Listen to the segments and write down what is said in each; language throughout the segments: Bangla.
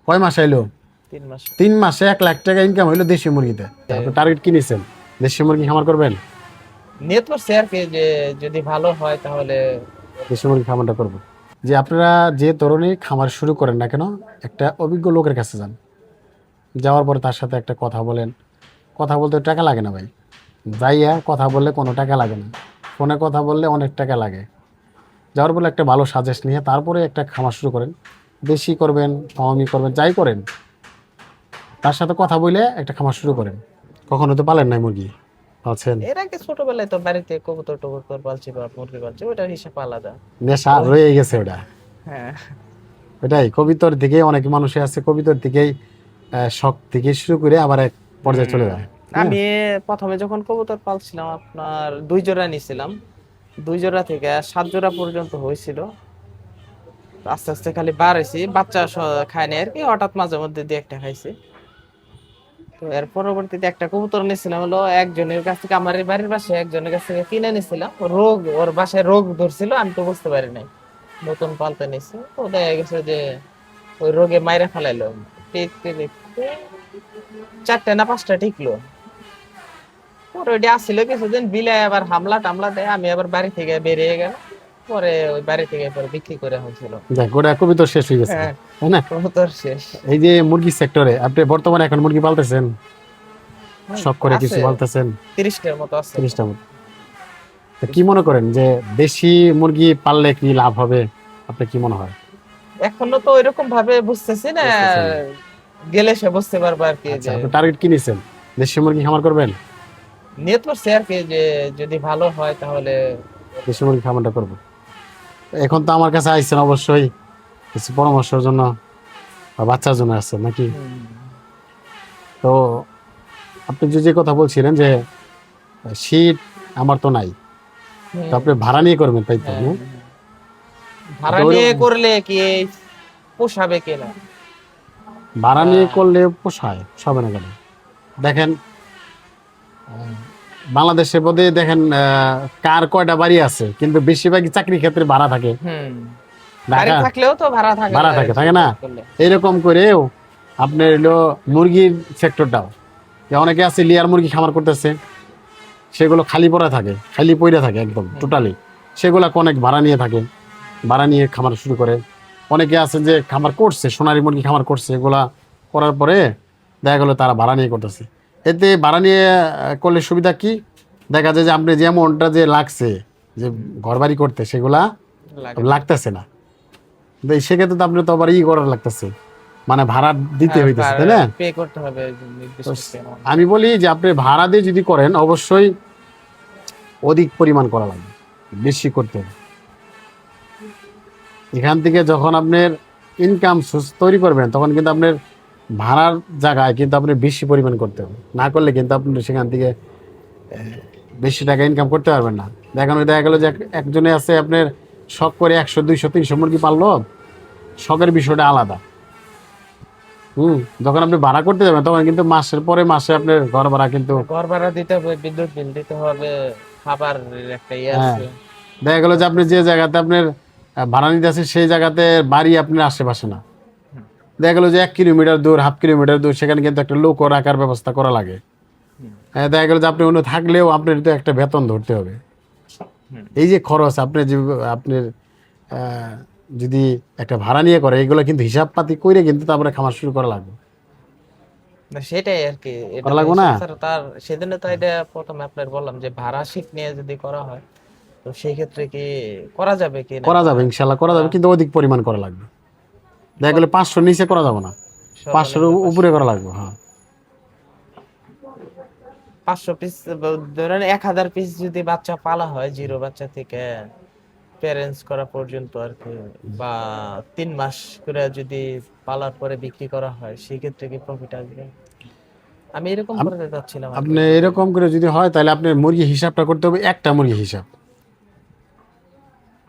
কয় মাস আইলো? 3 মাস। 3 মাসে 1 লাখ টাকা ইনকাম হইলো দেশি মুরগিতে। আপনি টার্গেট কি নিছেন? দেশি মুরগি খামার করবেন? নিয়ত করছি আর কি যে যদি ভালো হয় তাহলে। দেশি মুরগি খামারটা করবো। যে আপনারা যে তরুণী খামার শুরু করেন না কেন, একটা অভিজ্ঞ লোকের কাছে যান। যাওয়ার পরে তার সাথে একটা কথা বলেন। কথা বলতে টাকা লাগে না ভাই। যাইয়া কথা বললে কোনো টাকা লাগে না, ফোনে কথা বললে অনেক টাকা লাগে। যাওয়ার পরে একটা ভালো সাজেস্ট নিয়ে তারপরে একটা খামার শুরু করেন। দেশি করবেন, ফার্মি করবেন, যাই করেন, তার সাথে কথা বলে একটা খামার শুরু করেন। কখনো তো পালেন নাই মুরগি? পালছেন? এর আগে ছোটবেলায় তো বাড়িতে কবুতর টবুতর পালছি বা মুরগি পালছি, ওটার হিসাব আলাদা। নেশা রয়ে গেছে ওটা। হ্যাঁ। ওটাই কবিতর দিকে অনেক মানুষে আছে, কবিতর দিকেই শখ থেকে শুরু করে আবার এক পর্যায়ে চলে যায়। হ্যাঁ, আমি প্রথমে যখন কবুতর পালছিলাম আপনার 2 জোড়া নিছিলাম, 2 জোড়া থেকে 7 জোড়া পর্যন্ত হয়েছিল। আস্তে আস্তে খালি বাড়াইছি, বাচ্চা খায় না আর কি, হঠাৎ মাঝে মধ্যে দিয়ে একটা খাইছি। তো এর পরবর্তীতে একটা কবুতর নিয়েছিলাম হলো একজনের কাছ থেকে, আমার এই বাড়ির পাশে একজনের কাছ থেকে কিনে নিয়েছিলাম। ওর বাসায় রোগ ধরছিল, আমি তো বুঝতে পারি নাই, নতুন পালতে নিছি। তো দেখা গেছে যে ওই রোগে মাইরা ফেলাইলো। দেখতে দেখতে 4টা না 5টা টিকলো। পরে ওইটা আসছিল কিছুদিন, বিলাই আবার হামলা টামলা দেয়, আমি আবার বাড়ি থেকে বেরিয়ে গেল। পরে ওই বাড়ি থেকে পরে বিক্রি করে হয়েছিল। দেখ ওটা কবিতর শেষ হয়ে গেছে, হ্যাঁ, তাই না? কবুতর শেষ। এই যে মুরগি সেক্টরে আপনি বর্তমানে এখন মুরগি পালতেছেন, শখ করে কিছু আছে পালতেছেন? 30টার মতো আছে। 30টা মতো। তা কি মনে করেন যে দেশি মুরগি পাললে কি লাভ হবে? আপনি কি মনে হয়? এখনো তো ওইরকম ভাবে বুঝতেছি না, বুঝতেছেন না? গেলে সে বুঝতে পারবে আর কি। আচ্ছা, যে আপনি টার্গেট কি নিছেন? দেশি মুরগি খামার করবেন? নিয়ত করছে আর কি যে যদি ভালো হয় তাহলে। দেশি মুরগি খামারটা করবো। এখন তো আমার কাছে আইছেন অবশ্যই কিছু পরামর্শের জন্য বা বাচ্চার জন্য আসছেন নাকি? হুম, তো আপনি যে কথা বলছিলেন যে শীত আমার তো নাই, তো হুম, আপনি ভাড়া নিয়ে করবেন তাই তো? হ্যাঁ, হ্যাঁ? ভাড়া আপনি নিয়ে করলে কি পোষাবে কিনা ভাড়া বা। নিয়ে করলে পোষায়, পোষাবে না কেন? দেখেন বাংলাদেশের মধ্যে দেখেন কার কয়টা বাড়ি আছে, কিন্তু বেশিরভাগই চাকরি ক্ষেত্রে ভাড়া থাকে। হুম, বাড়ি ঢাকা থাকলেও তো ভাড়া থাকে ভাড়া থাকে, থাকে না? করলে। এরকম করেও আপনার হলো মুরগির সেক্টরটাও, যে অনেকে আছে লেয়ার মুরগি খামার করতেছে, সেগুলো খালি পড়া থাকে, খালি পইরা থাকে একদম হুম, টোটালি। সেগুলা অনেক ভাড়া নিয়ে থাকে, ভাড়া নিয়ে খামার শুরু করে। অনেকে আছে যে খামার করছে, সোনালী মুরগি খামার করছে, এগুলা করার পরে দেখা গেলো তারা ভাড়া নিয়ে করতেছে। এতে ভাড়া নিয়ে করলে সুবিধা কি? দেখা যায় যে আপনি যে অ্যামাউন্টটা যে লাগছে যে ঘর বাড়ি করতে, সেগুলা লাগে না। লাগতেছে না। তো সেক্ষেত্রে তো আপনি তো আবার করার লাগতেছে, মানে ভাড়া দিতে হ্যাঁ, হইতেছে, তাই না? পে করতে হবে তো নির্দিষ্ট amount। আমি বলি যে আপনি ভাড়া দিয়ে যদি করেন অবশ্যই অধিক পরিমাণ করা লাগবে, বেশি করতে হবে। এখান থেকে যখন আপনার ইনকাম সোর্স তৈরি করবেন, তখন কিন্তু আপনার ভাড়ার জায়গায় কিন্তু আপনি বেশি পরিমাণ করতে হবে। না করলে কিন্তু আপনি সেখান থেকে বেশি টাকা ইনকাম করতে পারবেন না। দেখা গেলো যে একজনে আছে আপনার শখ করে 100 200 300 মুরগি পাললো, শখের বিষয়টা আলাদা। যখন আপনি ভাড়া করতে যাবেন তখন কিন্তু মাসের পরে মাসে আপনার ঘর ভাড়া কিন্তু ঘর ভাড়া দিতে হবে, বিদ্যুৎ বিল দিতে হবে, খাবার একটা ইয়ে হ্যাঁ, আছে। দেখা গেলো যে আপনি যে জায়গাতে আপনার ভাড়া নিতে আছেন সেই জায়গাতে বাড়ি আপনার আশেপাশে না। হুম, দেখা গেলো যে 1 কিলোমিটার দূর, হাফ কিলোমিটার দূর, সেখানে কিন্তু একটা লোক রাখার ব্যবস্থা করা লাগে। হুম, দেখা গেলো যে আপনি অন্য থাকলেও আপনার তো একটা বেতন ধরতে হবে। হুম। এই যে খরচ আপনি যে আপনার আহ, যদি একটা ভাড়া নিয়ে করে, এগুলো কিন্তু হিসাব পাতি করে কিন্তু তারপরে খামার শুরু করা লাগবে। না, সেটাই আর কি। এটা করা তো লাগবে না? হিসাব ছাড়া তার, সেজন্য তো এটা প্রথমে আপনার বললাম যে ভাড়া শিপ নিয়ে যদি করা হয় তো সেই ক্ষেত্রে কি করা যাবে কি না করা বা যাবে, ইনশাল্লাহ করা যাবে, করা কিন্তু অধিক পরিমাণ করা লাগবে। দেখা গেলে 500 নিচে করা যাবে না, 500-এর সর্বনিম্ন উপরে 500। করা লাগবে। হ্যাঁ, 500 পিস, ধরেন 1000 পিস যদি বাচ্চা পালা হয় জিরো বাচ্চা থেকে প্যারেন্টস করা পর্যন্ত আর কি, বা 3 মাস করে যদি পালার পরে বিক্রি করা হয় সেই ক্ষেত্রে কি প্রফিট আসবে? আমি এরকম আপ- করতে চাচ্ছিলাম আর কি আপনি যদি। এরকম করে যদি হয় তাহলে আপনার মুরগি হিসাবটা করতে হবে একটা মুরগি হিসাব।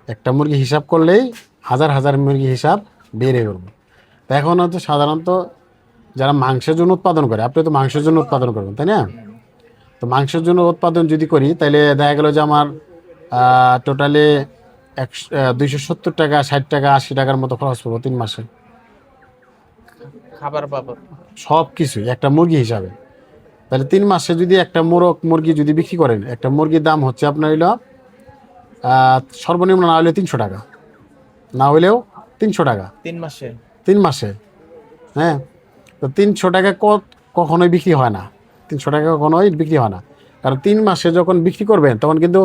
একটা মুরগি হিসাব করলেই হাজার হাজার মুরগি হিসাব বেড়ে করবে। তো এখন হচ্ছে সাধারণত যারা মাংসের জন্য উৎপাদন করে, আপনি তো মাংসের জন্য উৎপাদন করবেন তাই না? হুম, তো মাংসের জন্য উৎপাদন যদি করি তাহলে দেখা গেল যে আমার টোটালি 270 টাকা 60 টাকা 80 টাকার মতো খরচ পড়বো 3 মাসে। খাবার বাবদ। সব কিছুই একটা মুরগি হিসাবে। তাহলে 3 মাসে যদি একটা মুরগি যদি বিক্রি করেন, একটা মুরগির দাম হচ্ছে আপনার হইল সর্বনিম্ন না হলে 300 টাকা, না হলেও 300 টাকা 3 মাসে। 3 মাসে। হ্যাঁ, তো 300 টাকা কখনোই বিক্রি হয় না, 300 টাকা কখনোই বিক্রি হয় না। কারণ 3 মাসে যখন বিক্রি করবেন তখন কিন্তু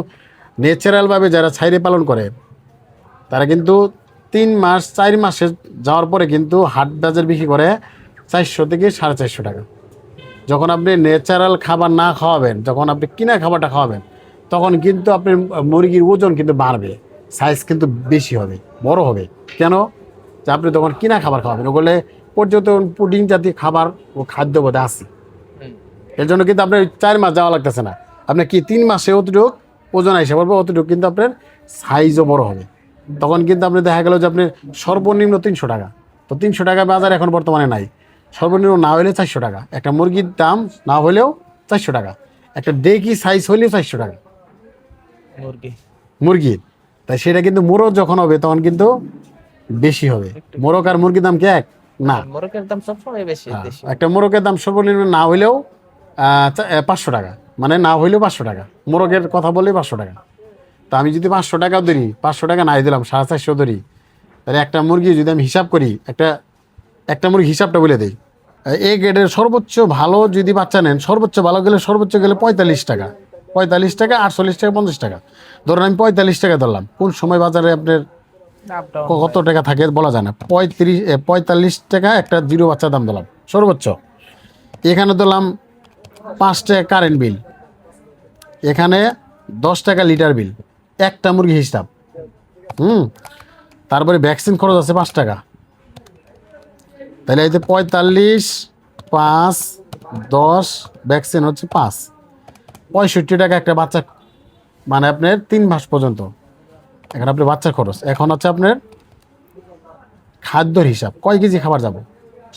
ন্যাচারালভাবে যারা ছাইরে পালন করে তারা কিন্তু 3 মাস 4 মাসে যাওয়ার পরে কিন্তু হাট বাজার বিক্রি করে 400 থেকে 450 টাকা। যখন আপনি ন্যাচারাল খাবার না খাওয়াবেন, যখন আপনি কিনা খাবারটা খাওয়াবেন, তখন কিন্তু আপনার মুরগির ওজন কিন্তু বাড়বে, সাইজ কিন্তু বেশি হবে, বড় হবে। কেন? যে আপনি তখন কিনা খাবার খাওয়াবেন, ওগুলো পর্যটন প্রোটিন জাতীয় খাবার ও খাদ্য বোধে আছে। এর জন্য কিন্তু আপনার 4 মাস যাওয়া লাগতেছে না, আপনার কি 3 মাসে অতটুকু ওজন হিসাব করবো, অতটুকু কিন্তু আপনার সাইজও বড় হবে। তখন কিন্তু আপনি দেখা গেল যে আপনি সর্বনিম্ন 300 টাকা, তো 300 টাকা বাজার এখন বর্তমানে নাই। সর্বনিম্ন না হলে 400 টাকা, একটা মুরগির দাম না হলেও 400 টাকা, একটা ডেকি সাইজ হলেও 400 টাকা মুরগির। তাই সেটা কিন্তু মোরগ যখন হবে তখন কিন্তু বেশি হবে। মোরগ আর মুরগির দাম কি এক না? মোরগের দাম সবসময় বেশি। একটা মোরগের দাম সর্বনিম্ন না হলেও 500 টাকা, মানে না হইলেও 500 টাকা। মোরগের কথা বললেই 500 টাকা। তা আমি যদি 500 টাকাও ধরি, 500 টাকা নাই দিলাম, 450 ধরি, তাহলে একটা মুরগি যদি আমি হিসাব করি, একটা মুরগি হিসাবটা বলে দিই। এই গ্রেডের সর্বোচ্চ ভালো যদি বাচ্চা নেন, সর্বোচ্চ ভালো গেলে 45 টাকা, 45 টাকা, 48 টাকা, 50 টাকা। ধরুন আমি 45 টাকা ধরলাম। কোন সময় বাজারে আপনার কত টাকা থাকে বলা যায় না। 45 টাকা একটা জিরো বাচ্চার দাম দিলাম সর্বোচ্চ। এখানে দিলাম 5 টাকা কারেন্ট বিল, এখানে 10 টাকা লিটার বিল, একটা মুরগি হিসাব। তারপরে ভ্যাকসিন খরচ আছে 5 টাকা। তাহলে এই যে 45, 5, 10, ভ্যাকসিন হচ্ছে 5, 65 টাকা একটা বাচ্চা, মানে আপনার 3 মাস পর্যন্ত। এখন আপনার বাচ্চার খরচ, এখন হচ্ছে আপনার খাদ্যর হিসাব, কয় কেজি খাবার যাব।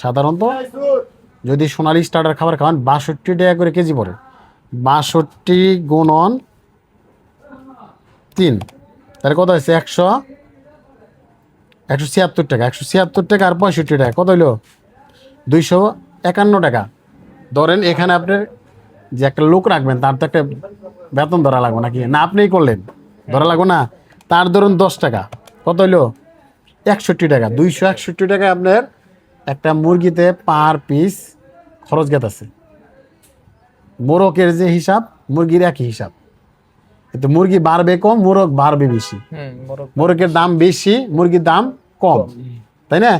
সাধারণত যদি সোনালি স্টার্টার খাবার খাওয়ান 62 টাকা করে কেজি পড়ে, 62 গুণন 3, তাহলে কত হয়েছে? 176 টাকা। 176 টাকা আর 65 টাকা কত হইলো? 251 টাকা। ধরেন এখানে আপনার যে একটা লোক রাখবেন, তার তো একটা বেতন ধরা লাগবে নাকি? না আপনিই করলেন, ধরা লাগবে না? তার ধরুন 10 টাকা, কত হইলো? 61 টাকা। 261 টাকা আপনার একটা মুরগিতে পার পিস খরচ গেতেছে। মোরগের যে হিসাব, মুরগির একই হিসাব, কিন্তু মুরগি বাড়বে কম, মোরগ বাড়বে বেশি। মোরগের দাম বেশি, মুরগির দাম কম, তাই না?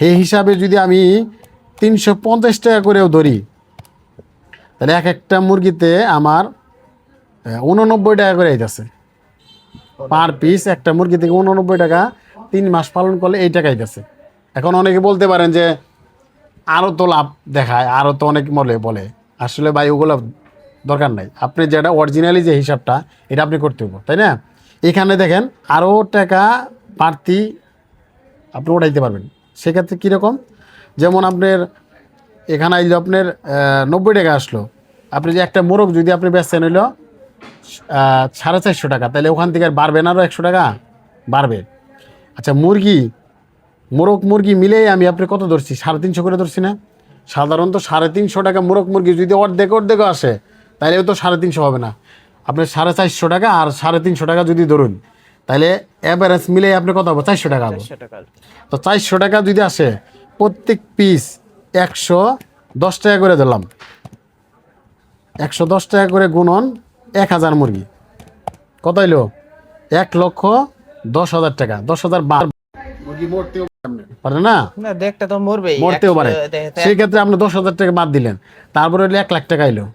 এই হিসাবে যদি আমি 350 টাকা করেও ধরি, তাহলে একটা মুরগিতে আমার 89 টাকা করে আইতেছে পার পিস। একটা মুরগি থেকে 89 টাকা, 3 মাস পালন করলে এই টাকা আইতেছে। এখন অনেকে বলতে পারেন যে আরও তো লাভ দেখায়, আরও তো অনেক বলে। আসলে ভাই ওগুলো দরকার নাই। আপনি যেটা অরিজিনালি যে হিসাবটা, এটা আপনি করতে হবে, তাই না? এখানে দেখেন আরও টাকা বাড়তি আপনি ওঠাইতে পারবেন। সেক্ষেত্রে কীরকম? যেমন আপনার এখানে আইলো আপনার 90 টাকা আসলো, আপনি যে একটা মোরগ যদি আপনি বেচছেন হইলো 450 টাকা, তাহলে ওখান থেকে আর বাড়বে না? আরও 100 টাকা বাড়বে। আচ্ছা, মুরগি মিলেই আমি আপনি কত ধরছি? 350 করে ধরছি না? সাধারণত 350 টাকা মুরগি যদি অর্ধেকও আসে, তাহলে তো 350 হবে না, আপনার 450 টাকা আর 350 টাকা যদি ধরুন, তাহলে অ্যাভারেজ মিলে আপনি কত হবে? 400 টাকা হবে। তো 400 টাকা যদি আসে, প্রত্যেক পিস 110 টাকা করে ধরলাম, 110 টাকা করে গুণন 1000 মুরগি, কত হইলো? 1,10,000 টাকা। 10,000 মুরগি মরতেও পারে না, দেখতে তো মরবেই, মরতেও পারে। সেই ক্ষেত্রে আপনি 10,000 টাকা বাদ দিলেন, তারপরে হইলো 1 লাখ টাকা আইলো।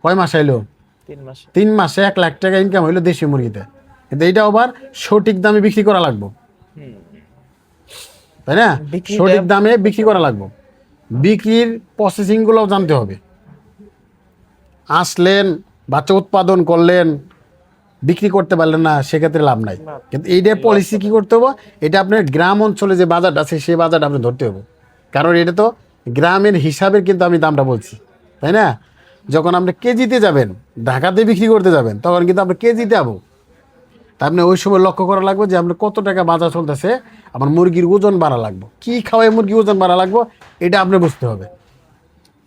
কয় মাস আইলো? 3 মাসে 1 লাখ টাকা ইনকাম হইলো দেশি মুরগিতে। কিন্তু এইটা আবার সঠিক দামে বিক্রি করা লাগবে, তাই না? সঠিক দামে বিক্রি করা লাগবে। বিক্রির প্রসেসিংগুলো জানতে হবে। আসলেন, বাচ্চা উৎপাদন করলেন, বিক্রি করতে পারলেন না, সেক্ষেত্রে লাভ নাই। কিন্তু এইটা পলিসি কী করতে হবে? এটা আপনার গ্রাম অঞ্চলে যে বাজারটা আছে, সেই বাজারটা আপনি ধরতে হবে। কারণ এটা তো গ্রামের হিসাবের কিন্তু আমি দামটা বলছি, তাই না? যখন আপনি কেজিতে যাবেন, ঢাকাতে বিক্রি করতে যাবেন, তখন কিন্তু আপনি কেজিতে যাবো। তা আপনি ওই সময় লক্ষ্য করা লাগবে যে আপনি কত টাকা বাজার চলতেছে, আমার মুরগির ওজন বাড়া লাগবে, কি খাওয়াই মুরগি ওজন বাড়া লাগবে, এটা আপনি বুঝতে হবে।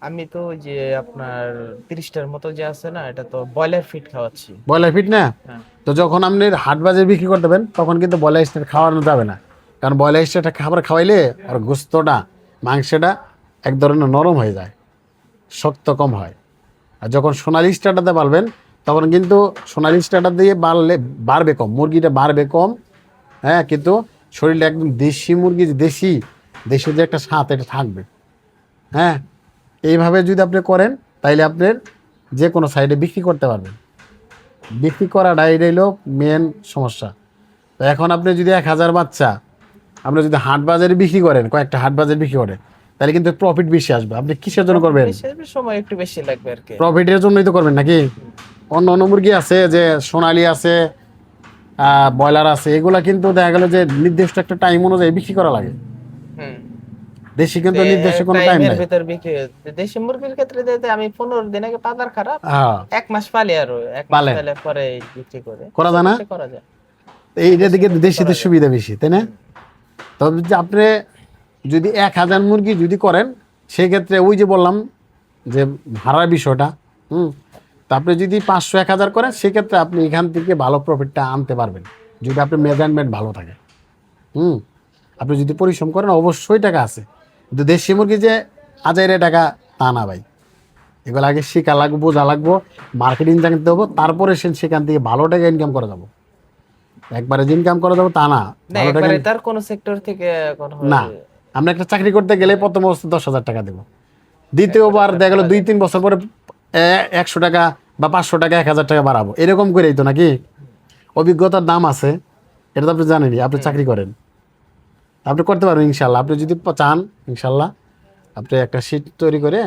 আমি তো ওই যে আপনার 30টার মতো যে আছে না, এটা তো ব্রয়লার ফিড খাওয়াচ্ছি। ব্রয়লার ফিট না, হ্যাঁ। তো যখন আপনি হাট বাজারে বিক্রি করতে পারেন তখন কিন্তু ব্রয়লার স্টেট খাওয়ানো যাবে না, কারণ ব্রয়লার স্টেটটা খাবার খাওয়াইলে আর গোস্তটা মাংসটা এক ধরনের নরম হয়ে যায়, শক্ত কম হয়। আর যখন সোনালি স্টারটাতে পারবেন তখন কিন্তু সোনালি স্টারটা দিয়ে বাড়বে কম, মুরগিটা বাড়বে কম, হ্যাঁ, কিন্তু শরীরটা একদম দেশি মুরগি, দেশি দেশি যে একটা স্বাদ এটা থাকবে। হ্যাঁ, এইভাবে যদি আপনি করেন তাইলে আপনার যে কোনো সাইডে বিক্রি করতে পারবেন। বিক্রি করাটা এটাই হলো মেন সমস্যা। তো এখন আপনি যদি 1000 বাচ্চা আপনি যদি হাট বাজারে বিক্রি করেন, কয়েকটা হাট বাজারে বিক্রি করেন, তাহলে কিন্তু প্রফিট বেশি আসবে। আপনি কিসের জন্য করবেন? সময় একটু বেশি লাগবে আর কি। প্রফিটের জন্যই তো করবেন নাকি? অন্য অন্য মুরগি আছে যে সোনালি আছে, ব্রয়লার আছে, এগুলা কিন্তু দেখা গেল যে নির্দিষ্ট একটা টাইম অনুযায়ী বিক্রি করা লাগে। হুম। দেশি কিন্তু নির্দিষ্ট কোনো টাইম টাইমের নাই। ভিতর বিক্রি দেশি মুরগির ক্ষেত্রে দিতে আমি 15 দিন আগে বাজার খারাপ, হ্যাঁ, 1 মাস পালি, আর 1 মাস পালেন। পালে পরে বিক্রি করে করা যায় না? করা যায়। এইটা দিকে দেশিতে সুবিধা বেশি, তাই না? তবে যে আপনি যদি 1000 মুরগি যদি করেন, সেক্ষেত্রে ওই যে বললাম যে ভাড়ার বিষয়টা, তা আপনি যদি 500-1000 করেন, সেক্ষেত্রে আপনি এখান থেকে ভালো প্রফিটটা আনতে পারবেন যদি আপনার মেজারমেন্ট ভালো থাকে। আপনি যদি পরিশ্রম করেন অবশ্যই টাকা আছে, কিন্তু দেশি মুরগি যে হাজারে টাকা তা না ভাই, এগুলো আগে শেখা লাগবো, বোঝা লাগবো, মার্কেটিং জানতে হবো, তারপরে সেখান থেকে ভালো টাকা ইনকাম করা যাবো। একবারে যে ইনকাম করা যাবো তা না, না, ভালো টাকা একবারে তার কোন সেক্টর থেকে কোনো না। আমরা একটা চাকরি করতে গেলে প্রথম অবস্থা 10,000 টাকা দেবো, দ্বিতীয়বার দেখা গেলো 2-3 বছর পরে 100 টাকা বা 500 টাকা 1000 টাকা বাড়াবো, এরকম করেই তো নাকি? অভিজ্ঞতার দাম আছে, এটা তো আপনি জানেনই, আপনি চাকরি করেন, আপনি করতে পারবেন ইনশাল্লাহ। আপনি যদি চান ইনশাল্লাহ আপনি একটা সিট তৈরি করে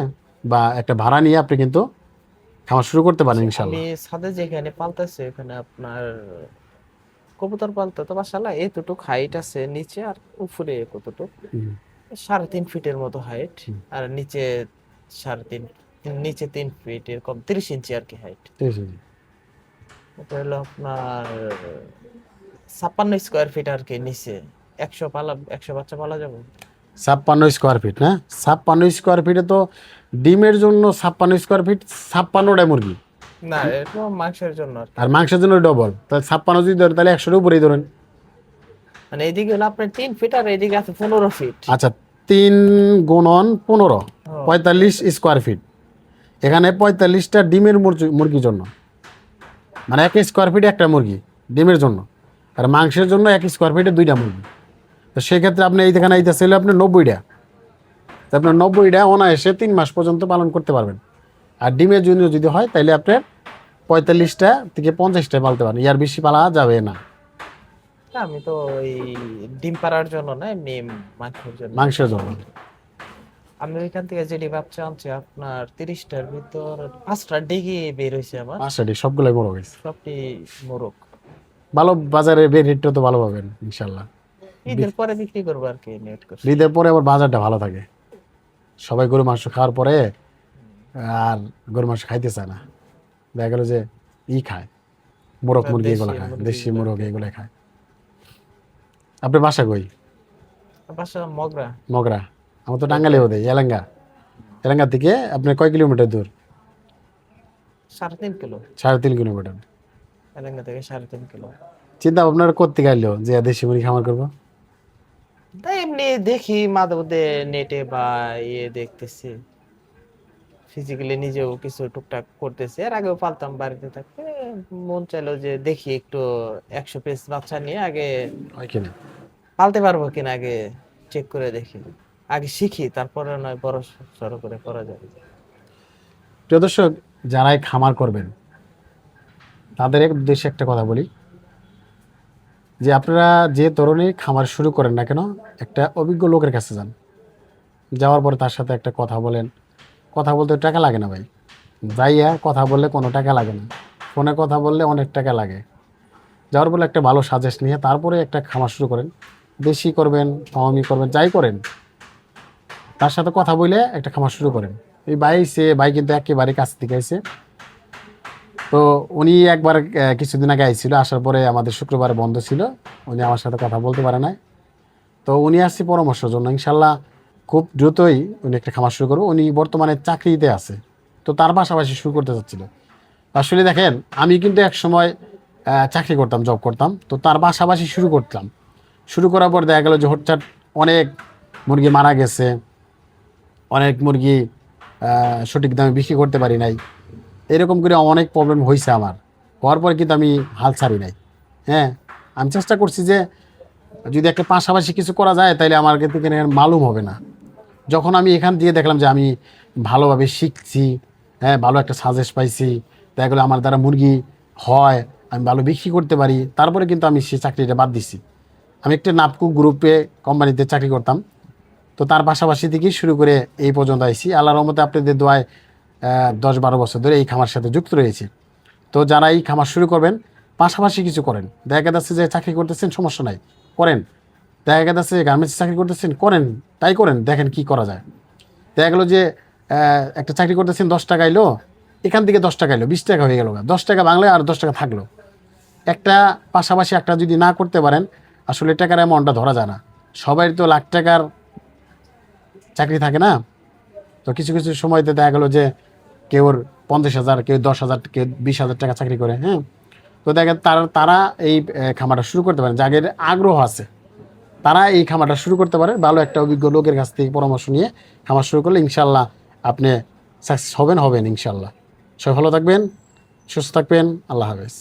বা একটা ভাড়া নিয়ে আপনি কিন্তু খামার শুরু করতে পারেন ইনশাল্লাহ। আমি ছাদে যেখানে পালতেছি ওখানে আপনার কবুতর পালতে তো মাশাআল্লাহ এতটুক হাইট আছে নিচে, আর উপরে কতটুক, 3.5 ফিটের মতো হাইট, আর নিচে 3.5, নিচে 3 ফিট, এরকম 30 ইঞ্চি আর কি হাইট। ঠিক আছে। এটা হলো আপনার 56 স্কোয়ার ফিট আর কি নিচে। 100 বাচ্চা পালা যাবে। 56 স্কোয়ার ফিট না? 56 স্কোয়ার ফিটে তো ডিমের জন্য 56 স্কোয়ার ফিট, 56টা মুরগি, না, এটা মাংসের জন্য আর কি। আর মাংসের জন্য ডবল, তাহলে 56 যদি ধরেন তাহলে 100-এর উপরেই ধরেন। মানে এইদিকে হলো আপনার 3 ফিট, আর এইদিকে আছে 15 ফিট। আচ্ছা, 3 গুণন 15, 45 স্কোয়ার ফিট। এখানে 45টা ডিমের মুরগির জন্য, মানে 1 স্কোয়ার ফিটে একটা মুরগি ডিমের জন্য, আর মাংসের জন্য 1 স্কোয়ার ফিটে 2টা মুরগি। তো সেক্ষেত্রে আপনি এইখানে আইতেছিল আপনি 90টা, তো আপনার 90টা অনায়াসে 3 মাস পর্যন্ত পালন করতে পারবেন। আর ডিমের জন্য যদি হয় তাহলে আপনার 45টা থেকে 50টা পালতে পারেন, ইয়ার বেশি পালা যাবে না। না, আমি তো ওই ডিম পাড়ার জন্য না, এমনি মাংসের জন্য। মাংসের জন্য আমি ওইখান থেকে যে বাচ্চা আনছি আপনার 30টার ভিতর 5টা ডিগি বের হয়েছে আমার, 5টা সবগুলোই বড় গেছে। সবটি মোরগ। ভালো বাজারে বের রেটটা তো ভালো পাবেন ইনশাল্লাহ। ঈদের পরে বিক্রি করবো আর কি নেট করছি। ঈদের পরে আবার বাজারটা ভালো থাকে, সবাই গরু মাংস খাওয়ার পরে আর গরু মাংস খাইতে চায় না, দেখা গেল যে খায় মোরগ মুরগি, এগুলো খায়, দেশি মোরগ এগুলো খায়। আপনার বাসা কই? বাসা মগরা। মগরা? আমার তো টাঙ্গাইলেও দেয়, এলাঙ্গা। এলাঙ্গা থেকে আপনার কয় কিলোমিটার দূর? 3.5 কিলো। 3.5 কিলোমিটার। এলাকা থেকে 3.5 কিলো। চিন্তা ভাবনা করতে গেলো যে দেশি মুরগি খামার করবো? তাই এমনি দেখি মাঝে মধ্যে নেটে বা দেখতেছি, ফিজিক্যালি নিজেও কিছু টুকটাক করতেছি। এর আগেও পালতাম বাড়িতে থাকতে, মন চাইলো যে দেখি একটু 100 পিস বাচ্চা নিয়ে আগে হয় কিনা পালতে পারবো কিনা আগে চেক করে দেখি, আগে শিখি, তারপরে নয় বড় সড়ো করে করা যাবে। প্রিয় দর্শক, যারাই খামার করবেন তাদের উদ্দেশ্যে একটা কথা বলি, যে আপনারা যে ধরনের খামার শুরু করেন না কেন, একটা অভিজ্ঞ লোকের কাছে যান, যাওয়ার পরে তার সাথে একটা কথা বলেন। কথা বলতে টাকা লাগে না ভাই, যাইয়া কথা বললে কোনো টাকা লাগে না, ফোনে কথা বললে অনেক টাকা লাগে। যাওয়ার পরে একটা ভালো সাজেস্ট নিয়ে তারপরে একটা খামার শুরু করেন, দেশি করবেন, ফার্মি করবেন, যাই করেন, তার সাথে কথা বলে একটা খামার শুরু করেন। এই ভাই কিন্তু একেবারে কাছ থেকে আইছে। তো উনি একবার কিছুদিন আগে আইছিল, আসার পরে আমাদের শুক্রবারে বন্ধ ছিল, উনি আমার সাথে কথা বলতে পারে নাই। তো উনি আসছে পরামর্শের জন্য, ইনশাল্লাহ খুব দ্রুতই উনি একটা খামার শুরু করবো। উনি বর্তমানে চাকরিতে আছে, তো তার পাশাপাশি শুরু করতে চাচ্ছিল। আসলে দেখেন, আমি কিন্তু এক সময় চাকরি করতাম, জব করতাম, তো তার পাশাপাশি শুরু করতাম। শুরু করার পর দেখা গেল যে হঠাৎ অনেক মুরগি মারা গেছে, অনেক মুরগি সঠিক দামে বিক্রি করতে পারি নাই, এরকম করে অনেক প্রবলেম হয়েছে আমার। হওয়ার পর কিন্তু আমি হাল ছাড়ি নাই। হ্যাঁ, আমি চেষ্টা করছি যে যদি একটা পাশাপাশি কিছু করা যায় তাহলে আমার কিন্তু এখানে মালুম হবে না। যখন আমি এখান দিয়ে দেখলাম যে আমি ভালোভাবে শিখছি, হ্যাঁ, ভালো একটা সাজেস্ট পাইছি, দেখা গেলো আমার দ্বারা মুরগি হয়, আমি ভালো বিক্রি করতে পারি, তারপরে কিন্তু আমি সেই চাকরিটা বাদ দিছি। আমি একটা নাপকো গ্রুপে কোম্পানিতে চাকরি করতাম, তো তার পাশাপাশি থেকেই শুরু করে এই পর্যন্ত আইছি। আল্লাহর রহমতে আপনাদের দোয়ায় 10-12 বছর ধরে এই খামার সাথে যুক্ত রয়েছে। তো যারা এই খামার শুরু করবেন, পাশাপাশি কিছু করেন। দেখা যাচ্ছে যে চাকরি করতেছেন, সমস্যা নাই, করেন। দেখা যাচ্ছে গার্মেন্টসে চাকরি করতেছেন, করেন, তাই করেন, দেখেন কি করা যায়। দেখা গেলো যে একটা চাকরি করতেছেন, 10 টাকা এলো, এখান থেকে 10 টাকা এলো, 20 টাকা হয়ে গেল, 10 টাকা বাংলায় আর 10 টাকা থাকলো। একটা পাশাপাশি একটা যদি না করতে পারেন, আসলে টাকার অ্যামাউন্টটা ধরা যায় না। সবাই তো লাখ টাকার চাকরি থাকে না। তো কিছু কিছু সময়তে দেখা গেলো যে কেউর 50,000, কেউ 10,000, কেউ 20,000 টাকা চাকরি করে। হ্যাঁ, তো দেখেন তারা তারা এই খামারটা শুরু করতে পারেন, যাদের আগ্রহ আছে তারা এই খামারটা শুরু করতে পারে। ভালো একটা অভিজ্ঞ লোকের কাছ থেকে পরামর্শ নিয়ে খামার শুরু করলে ইনশাল্লাহ আপনি সাকসেস হবেন ইনশাল্লাহ। সবাই ভালো থাকবেন, সুস্থ থাকবেন, আল্লাহ হাফেজ।